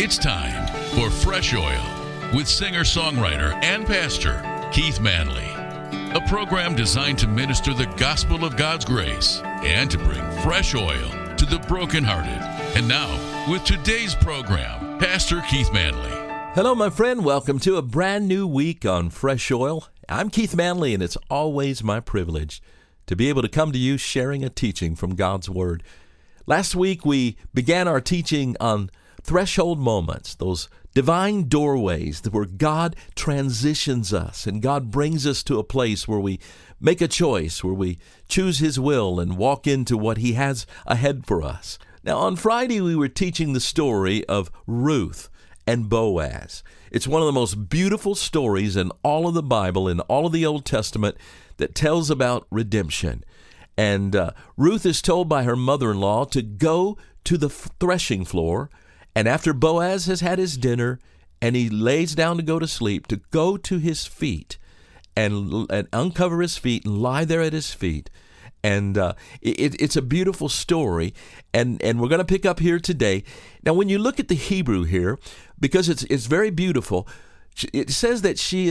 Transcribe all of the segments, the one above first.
It's time for Fresh Oil with singer-songwriter and pastor Keith Manley, a program designed to minister the gospel of God's grace and to bring fresh oil to the brokenhearted. And now, with today's program, Pastor Keith Manley. Hello, my friend. Welcome to a brand new week on Fresh Oil. I'm Keith Manley, and it's always my privilege to be able to come to you sharing a teaching from God's Word. Last week, we began our teaching on threshold moments, those divine doorways where God transitions us and God brings us to a place where we make a choice, where we choose His will and walk into what He has ahead for us. Now, on Friday, we were teaching the story of Ruth and Boaz. It's one of the most beautiful stories in all of the Bible, in all of the Old Testament, that tells about redemption. And Ruth is told by her mother-in-law to go to the threshing floor, and after Boaz has had his dinner and he lays down to go to sleep, to go to his feet and uncover his feet and lie there at his feet. And it's a beautiful story, and we're going to pick up here today. Now, when you look at the Hebrew here, because it's very beautiful, it says that she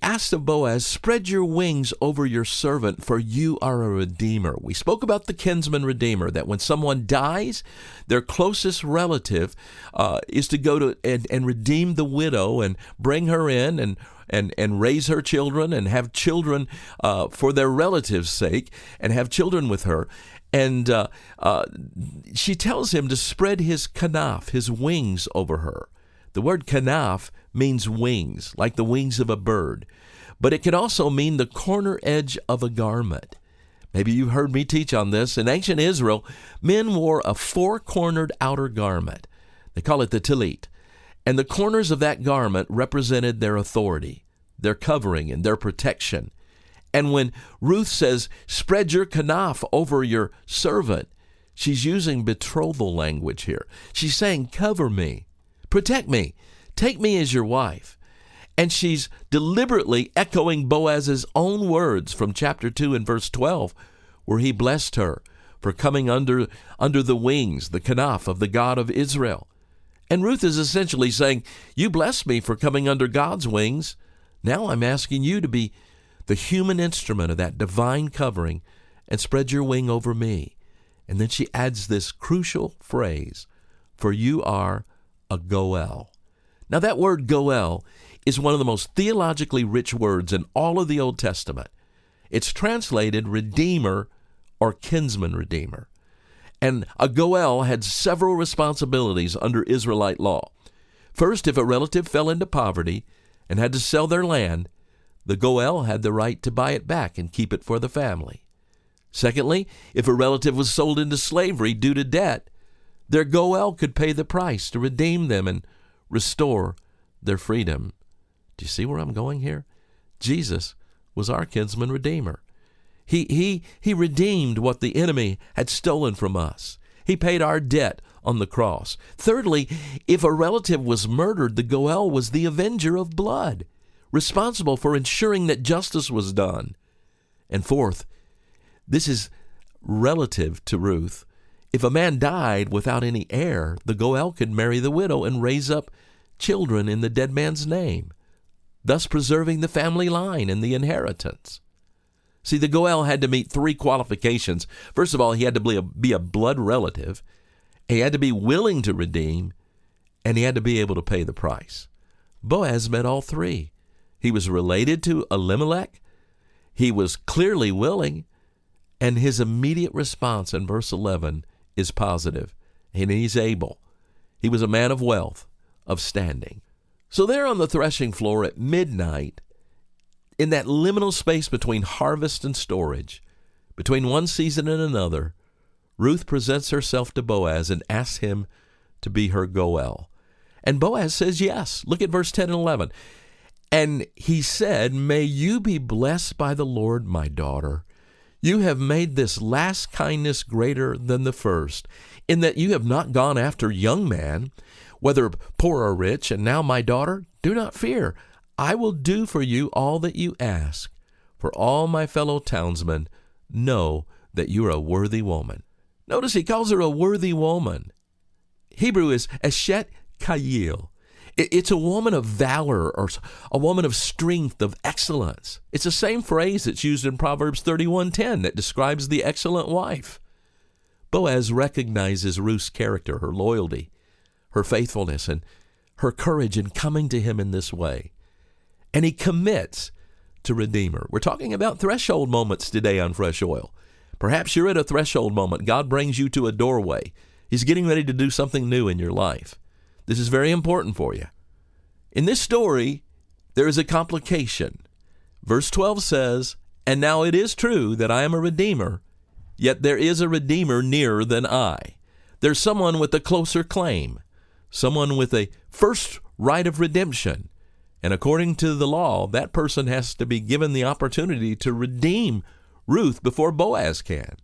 asked of Boaz, "Spread your wings over your servant, for you are a redeemer." We spoke about the kinsman redeemer, that when someone dies, their closest relative is to go to and redeem the widow and bring her in and raise her children and have children for their relatives' sake and have children with her. And she tells him to spread his kanaf, his wings, over her. The word kanaf means wings, like the wings of a bird, but it can also mean the corner edge of a garment. Maybe you've heard me teach on this. In ancient Israel, men wore a four-cornered outer garment. They call it the tallit. And the corners of that garment represented their authority, their covering, and their protection. And when Ruth says, "Spread your kanaf over your servant," she's using betrothal language here. She's saying, "Cover me, protect me, take me as your wife." And she's deliberately echoing Boaz's own words from chapter 2 and verse 12, where he blessed her for coming under the wings, the kanaf of the God of Israel. And Ruth is essentially saying, "You blessed me for coming under God's wings. Now I'm asking you to be the human instrument of that divine covering and spread your wing over me." And then she adds this crucial phrase, "For you are a Goel." Now, that word Goel is one of the most theologically rich words in all of the Old Testament. It's translated redeemer or kinsman redeemer. And a Goel had several responsibilities under Israelite law. First, if a relative fell into poverty and had to sell their land, the Goel had the right to buy it back and keep it for the family. Secondly, if a relative was sold into slavery due to debt, their Goel could pay the price to redeem them and restore their freedom. Do you see where I'm going here? Jesus was our kinsman redeemer. He redeemed what the enemy had stolen from us. He paid our debt on the cross. Thirdly, if a relative was murdered, the Goel was the avenger of blood, responsible for ensuring that justice was done. And fourth, this is relative to Ruth. If a man died without any heir, the Goel could marry the widow and raise up children in the dead man's name, thus preserving the family line and the inheritance. See, the Goel had to meet three qualifications. First of all, he had to be a blood relative, he had to be willing to redeem, and he had to be able to pay the price. Boaz met all three. He was related to Elimelech, he was clearly willing, and his immediate response in verse 11 is positive, and he's able. He was a man of wealth, of standing. So there on the threshing floor at midnight, in that liminal space between harvest and storage, between one season and another, Ruth presents herself to Boaz and asks him to be her Goel. And Boaz says yes. Look at verse 10 and 11. "And he said, 'May you be blessed by the Lord, my daughter. You have made this last kindness greater than the first, in that you have not gone after young man, whether poor or rich. And now, my daughter, do not fear. I will do for you all that you ask. For all my fellow townsmen know that you are a worthy woman.'" Notice he calls her a worthy woman. Hebrew is eshet Chayil. It's a woman of valor or a woman of strength, of excellence. It's the same phrase that's used in Proverbs 31:10 that describes the excellent wife. Boaz recognizes Ruth's character, her loyalty, her faithfulness, and her courage in coming to him in this way. And he commits to redeem her. We're talking about threshold moments today on Fresh Oil. Perhaps you're at a threshold moment. God brings you to a doorway. He's getting ready to do something new in your life. This is very important for you. In this story, there is a complication. Verse 12 says, "And now it is true that I am a redeemer, yet there is a redeemer nearer than I." There's someone with a closer claim, someone with a first right of redemption. And according to the law, that person has to be given the opportunity to redeem Ruth before Boaz can.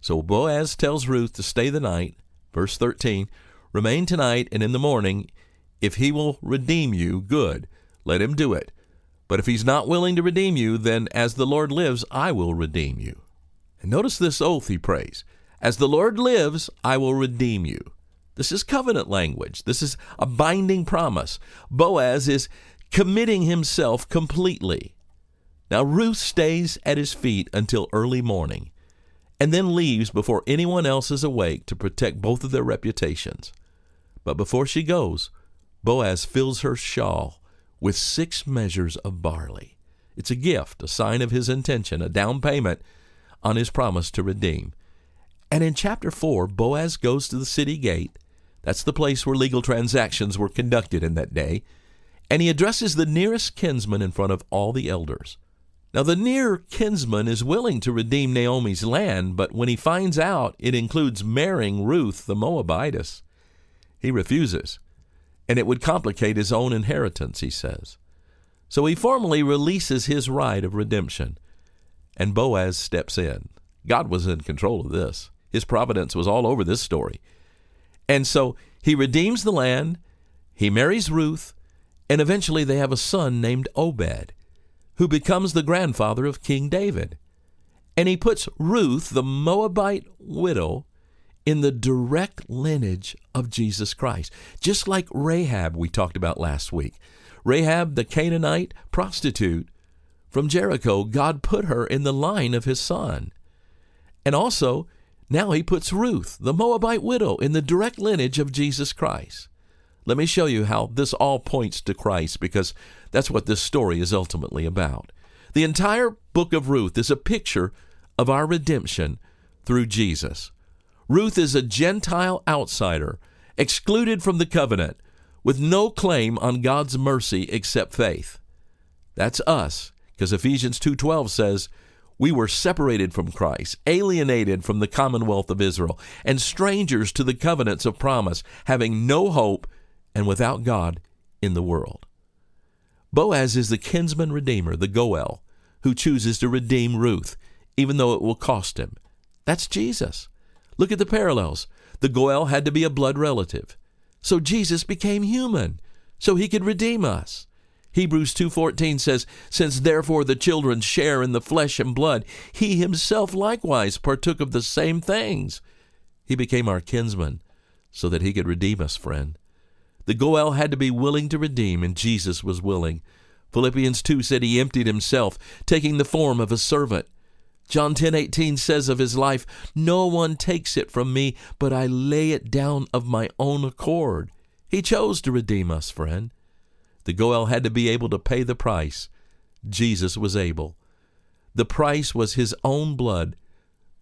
So Boaz tells Ruth to stay the night. Verse 13, "Remain tonight, and in the morning, if he will redeem you, good, let him do it. But if he's not willing to redeem you, then as the Lord lives, I will redeem you." And notice this oath he prays. "As the Lord lives, I will redeem you." This is covenant language. This is a binding promise. Boaz is committing himself completely. Now Ruth stays at his feet until early morning, and then leaves before anyone else is awake to protect both of their reputations. But before she goes, Boaz fills her shawl with 6 measures of barley. It's a gift, a sign of his intention, a down payment on his promise to redeem. And in chapter 4, Boaz goes to the city gate. That's the place where legal transactions were conducted in that day. And he addresses the nearest kinsman in front of all the elders. Now, the near kinsman is willing to redeem Naomi's land, but when he finds out it includes marrying Ruth the Moabitess, he refuses. And it would complicate his own inheritance, he says. So he formally releases his right of redemption, and Boaz steps in. God was in control of this. His providence was all over this story. And so he redeems the land, he marries Ruth, and eventually they have a son named Obed, who becomes the grandfather of King David. And he puts Ruth, the Moabite widow, in the direct lineage of Jesus Christ, just like Rahab we talked about last week. Rahab, the Canaanite prostitute from Jericho, God put her in the line of his son. And also, now he puts Ruth, the Moabite widow, in the direct lineage of Jesus Christ. Let me show you how this all points to Christ, because that's what this story is ultimately about. The entire book of Ruth is a picture of our redemption through Jesus. Ruth is a Gentile outsider, excluded from the covenant, with no claim on God's mercy except faith. That's us, because Ephesians 2:12 says, "We were separated from Christ, alienated from the commonwealth of Israel, and strangers to the covenants of promise, having no hope and without God in the world." Boaz is the kinsman redeemer, the Goel, who chooses to redeem Ruth, even though it will cost him. That's Jesus. Look at the parallels. The Goel had to be a blood relative. So Jesus became human, so he could redeem us. Hebrews 2:14 says, "Since therefore the children share in the flesh and blood, he himself likewise partook of the same things." He became our kinsman so that he could redeem us, friend. The Goel had to be willing to redeem, and Jesus was willing. Philippians 2 said he emptied himself, taking the form of a servant. John 10:18 says of his life, "No one takes it from me, but I lay it down of my own accord." He chose to redeem us, friend. The Goel had to be able to pay the price. Jesus was able. The price was his own blood.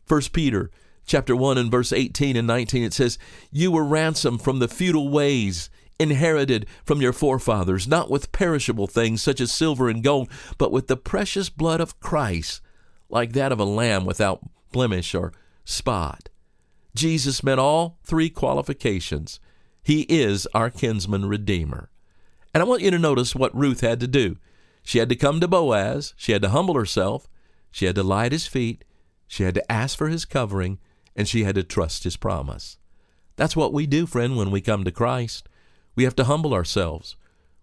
1 Peter chapter 1 and verse 18 and 19, it says, "You were ransomed from the futile ways inherited from your forefathers, not with perishable things such as silver and gold, but with the precious blood of Christ, like that of a lamb without blemish or spot." Jesus met all 3 qualifications. He is our kinsman redeemer. And I want you to notice what Ruth had to do. She had to come to Boaz. She had to humble herself. She had to lie at his feet. She had to ask for his covering, and she had to trust his promise. That's what we do, friend, when we come to Christ. We have to humble ourselves.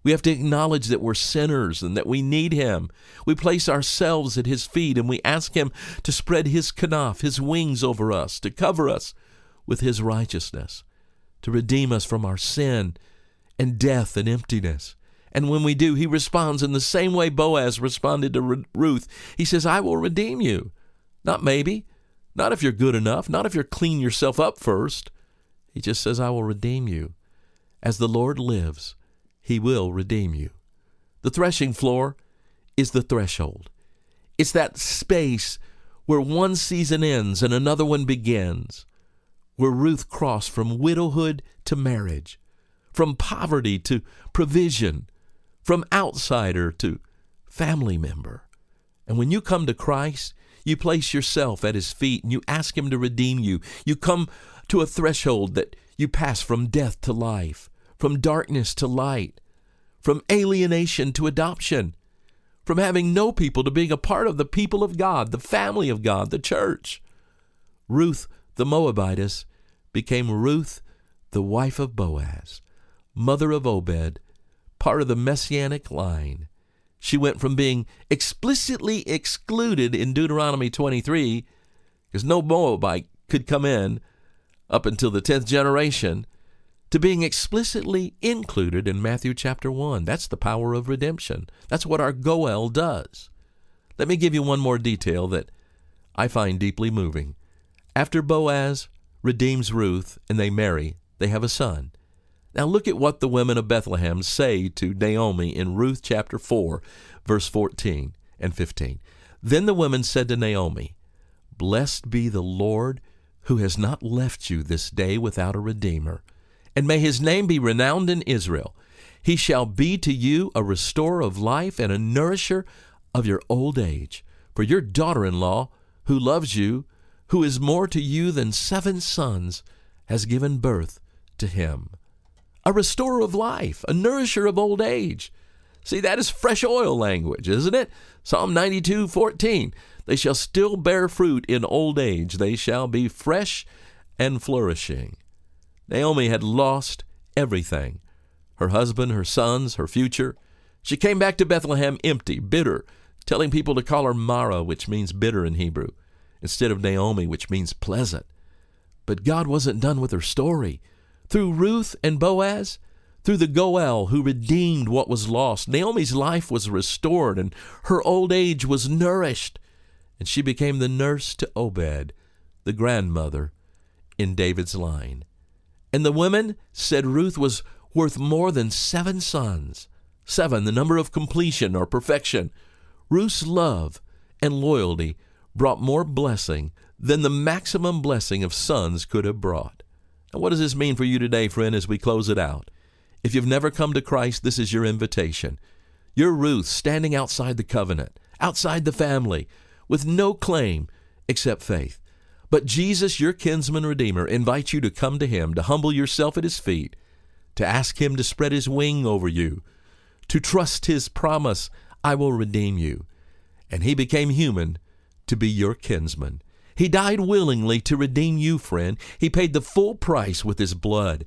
We have to acknowledge that we're sinners and that we need him. We place ourselves at his feet, and we ask him to spread his kanaf, his wings over us, to cover us with his righteousness, to redeem us from our sin, and death and emptiness. And when we do, he responds in the same way Boaz responded to Ruth. He says, I will redeem you. Not maybe, not if you're good enough, not if you're clean yourself up first. He just says, I will redeem you. As the Lord lives, he will redeem you. The threshing floor is the threshold. It's that space where one season ends and another one begins, where Ruth crossed from widowhood to marriage, from poverty to provision, from outsider to family member. And when you come to Christ, you place yourself at his feet and you ask him to redeem you. You come to a threshold that you pass from death to life, from darkness to light, from alienation to adoption, from having no people to being a part of the people of God, the family of God, the church. Ruth the Moabitess became Ruth, the wife of Boaz, mother of Obed, part of the Messianic line. She went from being explicitly excluded in Deuteronomy 23, because no Moabite could come in up until the 10th generation, to being explicitly included in Matthew chapter 1. That's the power of redemption. That's what our Goel does. Let me give you one more detail that I find deeply moving. After Boaz redeems Ruth and they marry, they have a son. Now look at what the women of Bethlehem say to Naomi in Ruth chapter 4, verse 14 and 15. Then the women said to Naomi, Blessed be the Lord who has not left you this day without a redeemer, and may his name be renowned in Israel. He shall be to you a restorer of life and a nourisher of your old age. For your daughter-in-law, who loves you, who is more to you than 7 sons, has given birth to him. A restorer of life, a nourisher of old age. See, that is fresh oil language, isn't it? Psalm 92:14. They shall still bear fruit in old age. They shall be fresh and flourishing. Naomi had lost everything. Her husband, her sons, her future. She came back to Bethlehem empty, bitter, telling people to call her Mara, which means bitter in Hebrew, instead of Naomi, which means pleasant. But God wasn't done with her story. Through Ruth and Boaz, through the Goel who redeemed what was lost, Naomi's life was restored and her old age was nourished. And she became the nurse to Obed, the grandmother in David's line. And the women said Ruth was worth more than 7 sons. 7, the number of completion or perfection. Ruth's love and loyalty brought more blessing than the maximum blessing of sons could have brought. Now, what does this mean for you today, friend, as we close it out? If you've never come to Christ, this is your invitation. You're Ruth standing outside the covenant, outside the family, with no claim except faith. But Jesus, your kinsman redeemer, invites you to come to him, to humble yourself at his feet, to ask him to spread his wing over you, to trust his promise, I will redeem you. And he became human to be your kinsman. He died willingly to redeem you, friend. He paid the full price with his blood,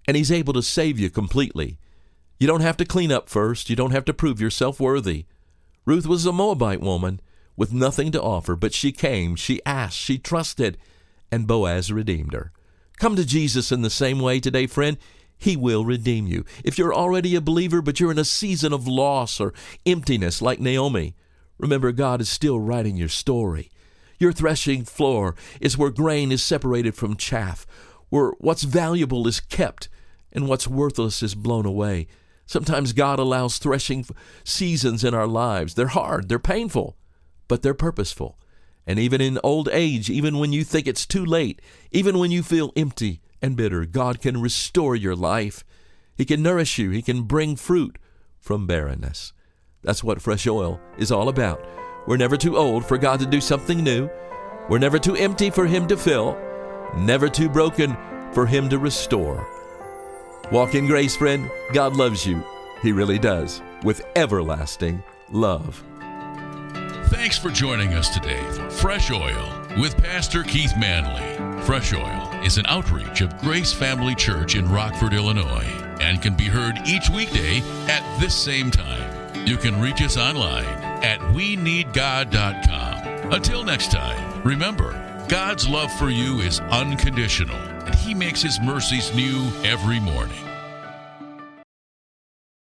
and he's able to save you completely. You don't have to clean up first. You don't have to prove yourself worthy. Ruth was a Moabite woman with nothing to offer, but she came, she asked, she trusted, and Boaz redeemed her. Come to Jesus in the same way today, friend. He will redeem you. If you're already a believer, but you're in a season of loss or emptiness like Naomi, remember, God is still writing your story. Your threshing floor is where grain is separated from chaff, where what's valuable is kept and what's worthless is blown away. Sometimes God allows threshing seasons in our lives. They're hard, they're painful, but they're purposeful. And even in old age, even when you think it's too late, even when you feel empty and bitter, God can restore your life. He can nourish you. He can bring fruit from barrenness. That's what fresh oil is all about. We're never too old for God to do something new. We're never too empty for him to fill. Never too broken for him to restore. Walk in grace, friend. God loves you. He really does, with everlasting love. Thanks for joining us today for Fresh Oil with Pastor Keith Manley. Fresh Oil is an outreach of Grace Family Church in Rockford, Illinois, and can be heard each weekday at this same time. You can reach us online at weneedgod.com. Until next time, remember, God's love for you is unconditional, and he makes his mercies new every morning.